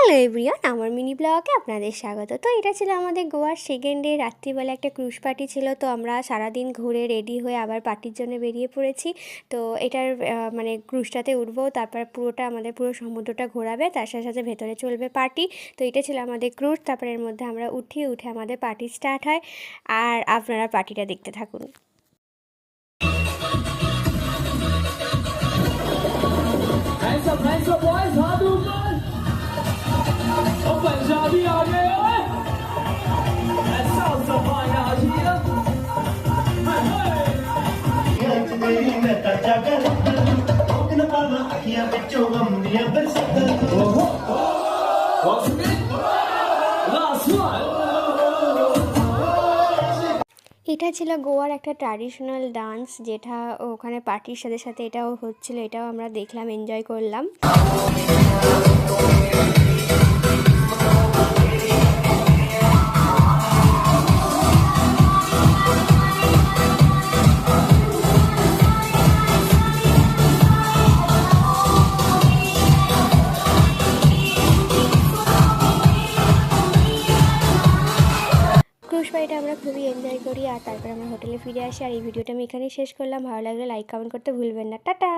Hello everyone, আমার mini ব্লগে আপনাদের স্বাগত। তো এটা ছিল আমাদের গোয়ার সেকেন্ড ডে। রাত্রিবেলা একটা ক্রুজ পার্টি ছিল, তো আমরা সারাদিন ঘুরে রেডি হয়ে আবার পার্টির জন্য বেরিয়ে পড়েছি। তো এটার মানে ক্রুজটাতে উঠবো, তারপর পুরোটা আমাদের পুরো সমুদ্রটা ঘোরাবে, তার সাথে সাথে ভেতরে চলবে পার্টি। তো এটা ছিল আমাদের ক্রুজ। তারপর এর মধ্যে আমরা উঠে আমাদের পার্টি স্টার্ট হয়। আর আপনারা পার্টিটা দেখতে থাকুন। Hands up, boys, हाथ ऊपर। और पंजाबी आ गए ओए। ऐसा सफाई आज ही ना। Last one. এটা ছিল গোয়ার একটা ট্র্যাডিশনাল ডান্স, যেটা ওখানে পার্টির সাথে সাথে এটাও হচ্ছিল। এটাও আমরা দেখলাম, এনজয় করলাম। ক্রুজ বাড়িটা আমরা খুবই এনজয় করি, আর তারপর আমরা হোটেলে ফিরে আসি। আর এই ভিডিওটা আমি এখানেই শেষ করলাম। ভালো লাগলে লাইক কমেন্ট করতে ভুলবেন না। টাটা।